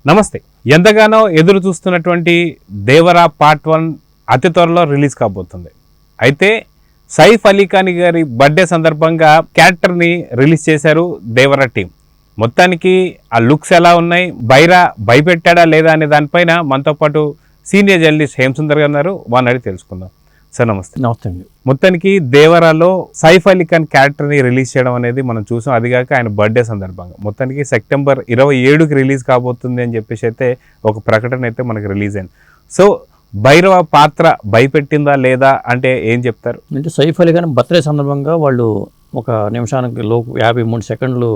నమస్తే. ఎంతగానో ఎదురు చూస్తున్నటువంటి దేవరా పార్ట్ 1 అతి త్వరలో రిలీజ్ కాబోతుంది. అయితే సైఫ్ అలీ ఖాన్ గారి బర్త్డే సందర్భంగా క్యారెక్టర్ని రిలీజ్ చేశారు దేవరా టీం. మొత్తానికి ఆ లుక్స్ ఎలా ఉన్నాయి, బైరా భయపెట్టాడా లేదా అనే దానిపైన మనతో పాటు సీనియర్ జర్నలిస్ట్ హేమసుందర్ గారు ఉన్నారు. వారిని అడిగి తెలుసుకుందాం. సార్ నమస్తే. నమస్తే అండి. మొత్తానికి దేవరాలో సైఫ్ అలీ ఖాన్ క్యారెక్టర్ని రిలీజ్ చేయడం అనేది మనం చూసాం. అదిగాక ఆయన బర్త్డే సందర్భంగా మొత్తానికి సెప్టెంబర్ 27కి రిలీజ్ కాబోతుంది అని చెప్పేసి అయితే ఒక ప్రకటన అయితే మనకి రిలీజ్ అయింది. సో భైరవ పాత్ర భయపెట్టిందా లేదా అంటే ఏం చెప్తారు? అంటే సైఫ్ అలీ ఖాన్ బర్త్డే సందర్భంగా వాళ్ళు ఒక నిమిషానికి 53 సెకండ్లు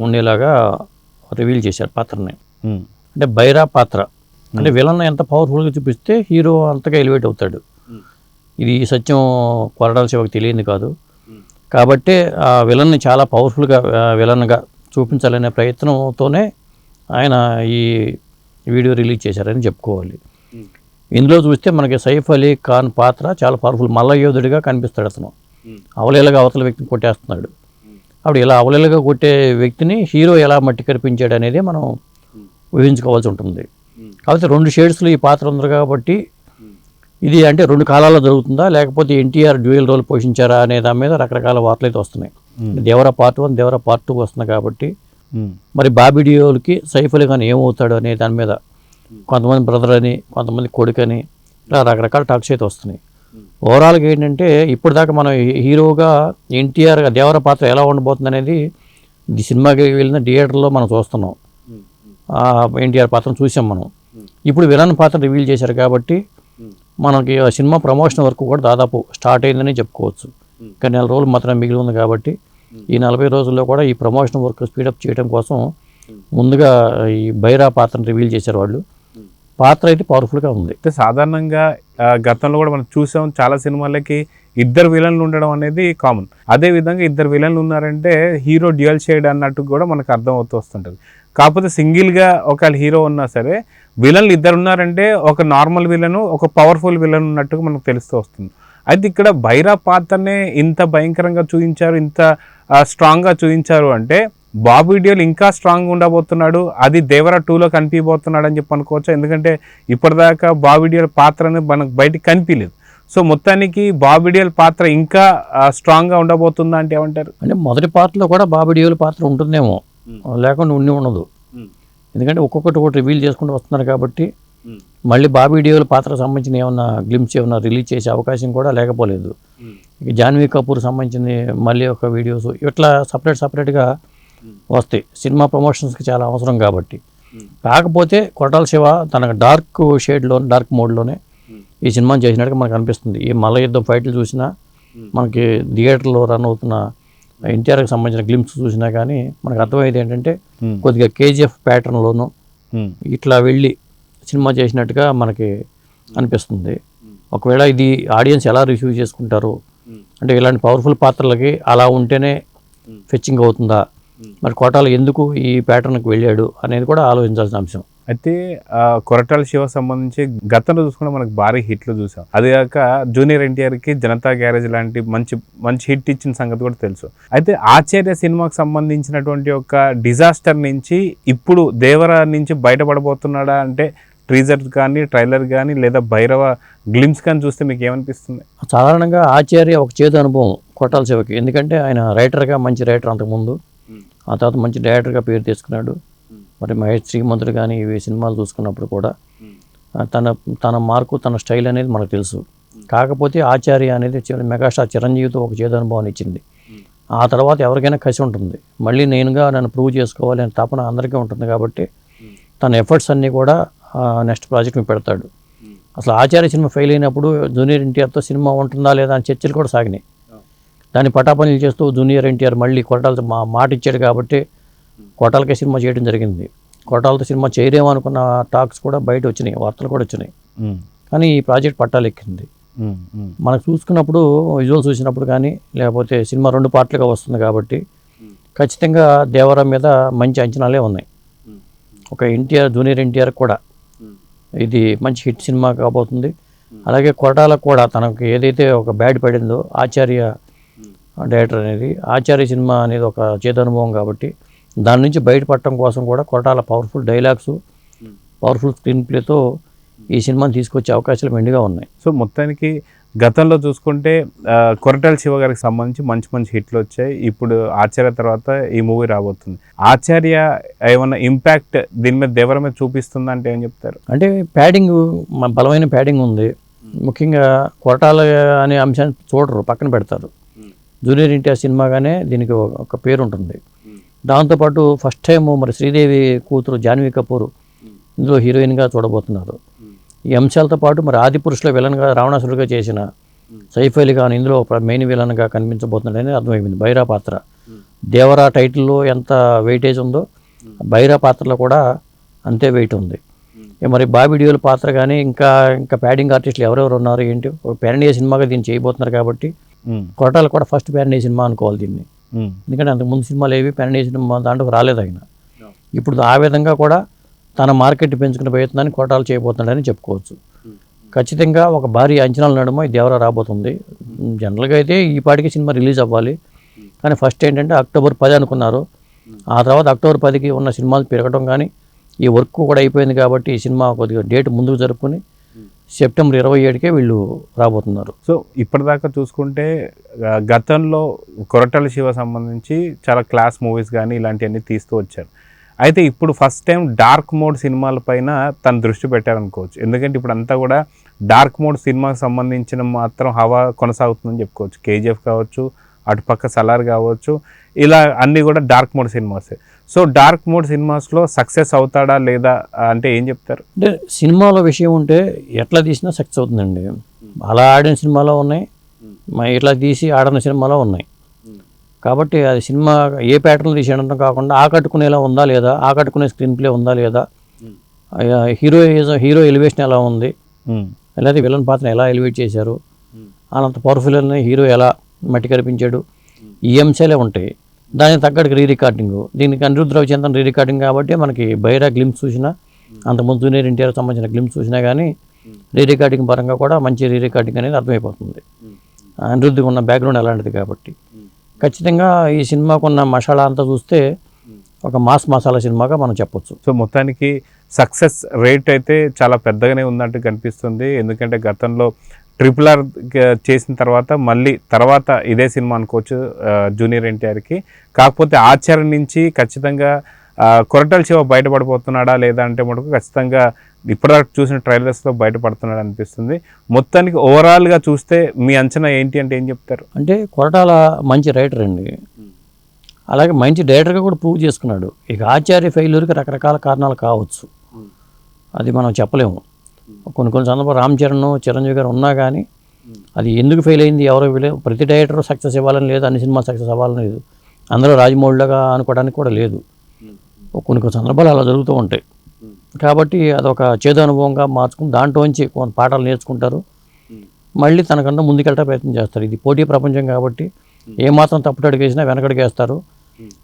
ఉండేలాగా రివీల్ చేశారు పాత్రని. అంటే బైరా పాత్ర అంటే విలన్ ఎంత పవర్ఫుల్గా చూపిస్తే హీరో అంతగా ఎలివేట్ అవుతాడు. ఇది సత్యం కొరటాల శివకు తెలియదు కాదు. కాబట్టి ఆ విలన్ని చాలా పవర్ఫుల్గా విలన్గా చూపించాలనే ప్రయత్నంతోనే ఆయన ఈ వీడియో రిలీజ్ చేశారని చెప్పుకోవాలి. ఇందులో చూస్తే మనకి సైఫ్ అలీ ఖాన్ పాత్ర చాలా పవర్ఫుల్ మల్ల యోధుడిగా కనిపిస్తాడు. అతను అవలేలుగా అవతల వ్యక్తిని కొట్టేస్తున్నాడు. అప్పుడు ఇలా అవలేలుగా కొట్టే వ్యక్తిని హీరో ఎలా మట్టి కనిపించాడు అనేది మనం ఊహించుకోవాల్సి ఉంటుంది. కాబట్టి 2 షేడ్స్లో ఈ పాత్ర ఉంది కాబట్టి ఇది అంటే 2 కాలాల్లో జరుగుతుందా లేకపోతే ఎన్టీఆర్ డ్యూయల్ రోల్ పోషించారా అనే దాని మీద రకరకాల వార్తలు అయితే వస్తున్నాయి. దేవరా పార్ట్ 1 దేవరా పార్ట్ 2 వస్తుంది కాబట్టి మరి బాబీ డియోల్కి సైఫ్ అలీ ఖాన్ ఏమవుతాడు అనే దాని మీద కొంతమంది బ్రదర్ అని కొంతమంది కొడుకు అని ఇలా రకరకాల టాక్స్ అయితే వస్తున్నాయి. ఓవరాల్గా ఏంటంటే ఇప్పుడు దాకా మనం హీరోగా ఎన్టీఆర్ దేవరా పాత్ర ఎలా ఉండబోతుంది అనేది ఈ సినిమాకి వెళ్ళిన థియేటర్లో మనం చూస్తున్నాం. ఎన్టీఆర్ పాత్రను చూసాం మనం. ఇప్పుడు విలన్ పాత్ర రివీల్ చేశారు కాబట్టి మనకి సినిమా ప్రమోషన్ వరకు కూడా దాదాపు స్టార్ట్ అయిందని చెప్పుకోవచ్చు. ఇంకా 4 రోజులు మాత్రమే మిగిలి ఉంది కాబట్టి ఈ 40 రోజుల్లో కూడా ఈ ప్రమోషన్ వర్క్ స్పీడప్ చేయడం కోసం ముందుగా ఈ బైరా పాత్రను రివీల్ చేశారు వాళ్ళు. పాత్ర అయితే పవర్ఫుల్గా ఉంది. అయితే సాధారణంగా గతంలో కూడా మనం చూసాం, చాలా సినిమాలకి 2 విలన్లు ఉండడం అనేది కామన్. అదేవిధంగా 2 విలన్లు ఉన్నారంటే హీరో డ్యూయల్ షేడ్ అన్నట్టు కూడా మనకు అర్థం అవుతూ వస్తుంటుంది. కాకపోతే సింగిల్గా ఒకవేళ హీరో ఉన్నా సరే విలన్లు 2 ఉన్నారంటే ఒక నార్మల్ విలను ఒక పవర్ఫుల్ విలన్ ఉన్నట్టుగా మనకు తెలుస్తూ వస్తుంది. అయితే ఇక్కడ బైరా పాత్రనే ఇంత భయంకరంగా చూపించారు, ఇంత స్ట్రాంగ్గా చూపించారు అంటే బాబీ డియోల్ ఇంకా స్ట్రాంగ్గా ఉండబోతున్నాడు, అది దేవరా 2లో కనిపించబోతున్నాడు అని చెప్పి అనుకోవచ్చు. ఎందుకంటే ఇప్పటిదాకా బాబీ డియోల్ పాత్ర అనేది మనకు బయటికి కనిపించలేదు. సో మొత్తానికి బాబీ డియోల్ పాత్ర ఇంకా స్ట్రాంగ్గా ఉండబోతుందా అంటే ఏమంటారు? అంటే మొదటి పార్ట్లో కూడా బాబీ డియోల్ పాత్ర ఉంటుందేమో, లేకుండా ఉండదు. ఎందుకంటే ఒక్కొక్కటి ఒకటి రివీల్ చేసుకుంటూ వస్తున్నారు కాబట్టి మళ్ళీ బాబీ డియోల్ పాత్రకు సంబంధించిన ఏమన్నా గ్లిమ్స్ ఏమన్నా రిలీజ్ చేసే అవకాశం కూడా లేకపోలేదు. ఇక జాన్వీ కపూర్ సంబంధించింది మళ్ళీ ఒక వీడియోస్ ఇట్లా సపరేట్గా వస్తాయి. సినిమా ప్రమోషన్స్కి చాలా అవసరం కాబట్టి. కాకపోతే కొరటాల శివ తన డార్క్ మోడ్లోనే ఈ సినిమాని చేసినట్టుగా మనకు అనిపిస్తుంది. ఈ మల్ల యుద్ధం ఫైట్లు చూసినా మనకి థియేటర్లో రన్ అవుతున్న ఎన్టీఆర్కి సంబంధించిన గ్లిమ్స్ చూసినా కానీ మనకు అర్థమయ్యేది ఏంటంటే కొద్దిగా కేజీఎఫ్ ప్యాటర్న్లోనూ ఇట్లా వెళ్ళి సినిమా చేసినట్టుగా మనకి అనిపిస్తుంది. ఒకవేళ ఇది ఆడియన్స్ ఎలా రిసీవ్ చేసుకుంటారు అంటే ఇలాంటి పవర్ఫుల్ పాత్రలకి అలా ఉంటేనే ఫెచ్చింగ్ అవుతుందా, మరి కొరటాల ఎందుకు ఈ ప్యాటర్న్కి వెళ్ళాడు అనేది కూడా ఆలోచించాల్సిన అంశం. అయితే కొరటాల శివ సంబంధించి గతంలో చూసుకుంటే మనకు భారీ హిట్లు చూసాం. అదేగాక జూనియర్ ఎన్టీఆర్కి జనతా గ్యారేజ్ లాంటి మంచి హిట్ ఇచ్చిన సంగతి కూడా తెలుసు. అయితే ఆచార్య సినిమాకి సంబంధించినటువంటి ఒక డిజాస్టర్ నుంచి ఇప్పుడు దేవరా నుంచి బయటపడబోతున్నాడా అంటే టీజర్ కానీ ట్రైలర్ కానీ లేదా భైరవ గ్లిమ్స్ కానీ చూస్తే మీకు ఏమనిపిస్తుంది? సాధారణంగా ఆచార్య ఒక చేదు అనుభవం కొరటాల శివకి. ఎందుకంటే ఆయన రైటర్గా మంచి రైటర్ అంతకుముందు, ఆ తర్వాత మంచి డైరెక్టర్గా పేరు తీసుకున్నాడు. మరి మహేష్ శ్రీమంతుడు కానీ ఇవి సినిమాలు చూసుకున్నప్పుడు కూడా తన మార్కు తన స్టైల్ అనేది మనకు తెలుసు. కాకపోతే ఆచార్య అనేది మెగాస్టార్ చిరంజీవితో ఒక చేదు అనుభవాన్ని ఇచ్చింది. ఆ తర్వాత ఎవరికైనా కసి ఉంటుంది, మళ్ళీ నన్ను ప్రూవ్ చేసుకోవాలి అనే తపన అందరికీ ఉంటుంది. కాబట్టి తన ఎఫర్ట్స్ అన్నీ కూడా నెక్స్ట్ ప్రాజెక్ట్ని పెడతాడు. అసలు ఆచార్య సినిమా ఫెయిల్ అయినప్పుడు జూనియర్ ఎన్టీఆర్తో సినిమా ఉంటుందా లేదా అని చర్చలు కూడా సాగినాయి. దాన్ని పటాపనులు చేస్తూ జూనియర్ ఎన్టీఆర్ మళ్ళీ కొరటాలతో మాట ఇచ్చాడు కాబట్టి కొరటాలకే సినిమా చేయడం జరిగింది. కొరటాలతో సినిమా చేయలేము అనుకున్న టాక్స్ కూడా బయట వచ్చినాయి, వార్తలు కూడా వచ్చినాయి. కానీ ఈ ప్రాజెక్ట్ పట్టాలెక్కింది. మనకు చూసుకున్నప్పుడు విజువల్ చూసినప్పుడు కానీ లేకపోతే సినిమా 2 పార్ట్లుగా వస్తుంది కాబట్టి ఖచ్చితంగా దేవరా మీద మంచి అంచనాలే ఉన్నాయి. ఒక జూనియర్ ఎన్టీఆర్ కూడా ఇది మంచి హిట్ సినిమా కాబోతుంది. అలాగే కొరటాలకు కూడా తనకు ఏదైతే ఒక బ్యాడ్ పడిందో ఆచార్య డైరెక్టర్ అనేది, ఆచార్య సినిమా అనేది ఒక చేదు అనుభవం కాబట్టి దాని నుంచి బయటపడటం కోసం కూడా Koratala powerful dialogues powerful screen ప్లేతో ఈ సినిమాని తీసుకొచ్చే అవకాశాలు మెండుగా ఉన్నాయి. సో మొత్తానికి గతంలో చూసుకుంటే కొరటాల శివ గారికి సంబంధించి మంచి మంచి హిట్లు వచ్చాయి. ఇప్పుడు ఆచార్య తర్వాత ఈ మూవీ రాబోతుంది. ఆచార్య ఏమన్నా ఇంపాక్ట్ దీని మీద దేవర మీద చూపిస్తుందా అంటే ఏం చెప్తారు? అంటే ప్యాడింగ్, బలమైన ప్యాడింగ్ ఉంది. ముఖ్యంగా కొరటాల అనే అంశాన్ని చూడరు, పక్కన పెడతారు. జూనియర్ ఎన్టీఆర్ సినిమాగానే దీనికి ఒక పేరు ఉంటుంది. దాంతోపాటు ఫస్ట్ టైం మరి శ్రీదేవి కూతురు జాన్వీ కపూర్ ఇందులో హీరోయిన్గా చూడబోతున్నారు. ఈ అంశాలతో పాటు మరి ఆదిపురుషుల విలన్గా రావణాసురుడిగా చేసిన సైఫ్ అలీ ఖాన్ ఇందులో మెయిన్ విలన్గా కనిపించబోతున్నాడని అర్థమైపోయింది. బైరా పాత్ర దేవరా టైటిల్లో ఎంత వెయిటేజ్ ఉందో బైరా పాత్రలో కూడా అంతే వెయిట్ ఉంది. మరి బాబీ డియోల్ పాత్ర కానీ ఇంకా ప్యాడింగ్ ఆర్టిస్టులు ఎవరెవరు ఉన్నారు ఏంటి, ఒక పాన్ ఇండియా సినిమాగా దీన్ని చేయబోతున్నారు కాబట్టి కొరటాల కూడా ఫస్ట్ పాన్ ఇండియా సినిమా అనుకోవాలి దీన్ని. ఎందుకంటే అంతకుముందు సినిమాలు ఏవి పాన్ ఇండియా సినిమా దాంట్లో రాలేదు ఆయన. ఇప్పుడు ఆ విధంగా కూడా తన మార్కెట్ పెంచుకునే ప్రయత్నాన్ని కొరటాలు చేయబోతున్నాడని చెప్పుకోవచ్చు. ఖచ్చితంగా ఒక భారీ అంచనాల నడుమ ఈ దేవరా రాబోతుంది. జనరల్గా అయితే ఈ పాటికి సినిమా రిలీజ్ అవ్వాలి, కానీ ఫస్ట్ ఏంటంటే అక్టోబర్ 10 అనుకున్నారు. ఆ తర్వాత అక్టోబర్ 10కి ఉన్న సినిమాలు పెరగడం కానీ ఈ వర్క్ కూడా అయిపోయింది కాబట్టి ఈ సినిమా కొద్దిగా డేట్ ముందుకు జరుపుకొని సెప్టెంబర్ 27కే వీళ్ళు రాబోతున్నారు. సో ఇప్పటిదాకా చూసుకుంటే గతంలో కొరటాల శివ సంబంధించి చాలా క్లాస్ మూవీస్ కానీ ఇలాంటివన్నీ తీస్తూ వచ్చారు. అయితే ఇప్పుడు ఫస్ట్ టైం డార్క్ మోడ్ సినిమాల పైన తను దృష్టి పెట్టారనుకోవచ్చు. ఎందుకంటే ఇప్పుడు అంతా కూడా డార్క్ మోడ్ సినిమాకి సంబంధించిన మాత్రం హవా కొనసాగుతుందని చెప్పుకోవచ్చు. కేజీఎఫ్ కావచ్చు, అటుపక్క సలార్ కావచ్చు, ఇలా అన్నీ కూడా డార్క్ మోడ్ సినిమాసే. సో డార్క్ మోడ్ సినిమాస్లో సక్సెస్ అవుతాడా లేదా అంటే ఏం చెప్తారు? అంటే సినిమాలో విషయం ఉంటే ఎట్లా తీసినా సక్సెస్ అవుతుందండి. అలా ఆడిన సినిమాలో ఉన్నాయి, ఇట్లా తీసి ఆడిన సినిమాలో ఉన్నాయి. కాబట్టి అది సినిమా ఏ ప్యాటర్న్లో తీసేయడం కాకుండా ఆకట్టుకునేలా ఉందా లేదా, ఆకట్టుకునే స్క్రీన్ ప్లే ఉందా లేదా, హీరో ఎలివేషన్ ఎలా ఉంది, లేదా విలన్ పాత్ర ఎలా ఎలివేట్ చేశారు, అనంత పవర్ఫుల్ హీరో ఎలా మట్టి కనిపించాడు, ఈ అంశాలే ఉంటాయి. దానికి తగ్గట్టుగా రీ రికార్డింగ్, దీనికి అనిరుద్ధ్ రవిచంద్రన్ రీ రికార్డింగ్ కాబట్టి మనకి బైరా గ్లిమ్స్ చూసినా, అంతకుముందు జూనియర్ ఎన్టీఆర్ సంబంధించిన గ్లిమ్స్ చూసినా కానీ రీ రికార్డింగ్ పరంగా కూడా మంచి రీ రికార్డింగ్ అనేది అర్థమైపోతుంది. అనిరుద్ధ్కి ఉన్న బ్యాక్గ్రౌండ్ అలాంటిది కాబట్టి ఖచ్చితంగా ఈ సినిమాకు ఉన్న మసాలా అంతా చూస్తే ఒక మాస్ మసాలా సినిమాగా మనం చెప్పొచ్చు. సో మొత్తానికి సక్సెస్ రేట్ అయితే చాలా పెద్దగానే ఉందంటూ కనిపిస్తుంది. ఎందుకంటే గతంలో RRR చేసిన తర్వాత ఇదే సినిమా అనుకోవచ్చు జూనియర్ ఎన్టీఆర్కి. కాకపోతే ఆచార్య నుంచి ఖచ్చితంగా కొరటాల శివ బయటపడిపోతున్నాడా లేదా అంటే మటుకు ఖచ్చితంగా ఇప్పటివరకు చూసిన ట్రైలర్స్లో బయటపడుతున్నాడు అనిపిస్తుంది. మొత్తానికి ఓవరాల్గా చూస్తే మీ అంచనా ఏంటి అంటే ఏం చెప్తారు? అంటే కొరటాల మంచి రైటర్ అండి, అలాగే మంచి డైరెక్టర్గా కూడా ప్రూవ్ చేసుకున్నాడు. ఇక ఆచార్య ఫెయిల్యూర్కి రకరకాల కారణాలు కావచ్చు, అది మనం చెప్పలేము. కొన్ని సందర్భాలు రామ్ చరణ్, చిరంజీవి గారు ఉన్నా కానీ అది ఎందుకు ఫెయిల్ అయింది ఎవరో ప్రతి డైరెక్టర్ సక్సెస్ ఇవ్వాలని లేదు, అన్ని సినిమా సక్సెస్ అవ్వాలని లేదు, అందులో రాజమౌళిలాగా అనుకోవడానికి కూడా లేదు. కొన్ని సందర్భాలు అలా జరుగుతూ ఉంటాయి. కాబట్టి అదొక చేదు అనుభవంగా మార్చుకుని దాంట్లోంచి కొంత పాఠాలు నేర్చుకుంటారు, మళ్ళీ తనకన్నా ముందుకెళ్ళే ప్రయత్నం చేస్తారు. ఇది పోటీ ప్రపంచం కాబట్టి ఏమాత్రం తప్పుటడుగు వేసినా వెనకడుగేస్తారు.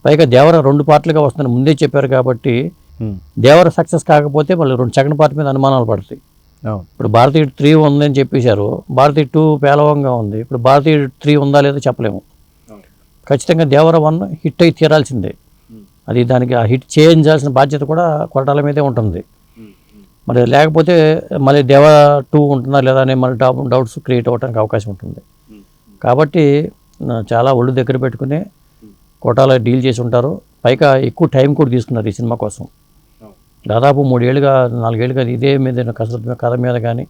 పైగా దేవర 2 పార్ట్లుగా వస్తుందని ముందే చెప్పారు కాబట్టి దేవర సక్సెస్ కాకపోతే మళ్ళీ 2 సెకండ్ పార్ట్ మీద అనుమానాలు పడతాయి. ఇప్పుడు భారతీయ 3 ఉందని చెప్పేశారు, భారతీయ 2 పేలవంగా ఉంది. ఇప్పుడు భారతీయ 3 ఉందా లేదో చెప్పలేము. ఖచ్చితంగా దేవర 1 హిట్ అయి తీరాల్సిందే. అది దానికి ఆ హిట్ చేయించాల్సిన బాధ్యత కూడా కొరటాల మీదే ఉంటుంది. మరి లేకపోతే మళ్ళీ దేవర 2 ఉంటుందా లేదా అనే మళ్ళీ డౌట్స్ క్రియేట్ అవ్వడానికి అవకాశం ఉంటుంది. కాబట్టి చాలా ఒళ్ళు దగ్గర పెట్టుకుని కొరటాల డీల్ చేసి ఉంటారు. పైగా ఎక్కువ టైం కూడా తీసుకున్నారు ఈ సినిమా కోసం. దాదాపు 3 ఏళ్ళుగా 4 ఏళ్ళుగా ఇదే మీద కథ మీద కానీ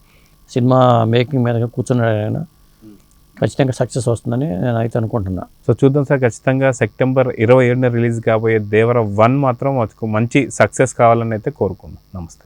సినిమా మేకింగ్ మీద కూర్చున్నాడు ఆయన. ఖచ్చితంగా సక్సెస్ వస్తుందని నేను అయితే అనుకుంటున్నా. సో చూద్దాం సార్, ఖచ్చితంగా సెప్టెంబర్ 27న రిలీజ్ కాబోయే దేవర 1 మాత్రం మంచి సక్సెస్ కావాలని అయితే కోరుకున్నాం. నమస్తే.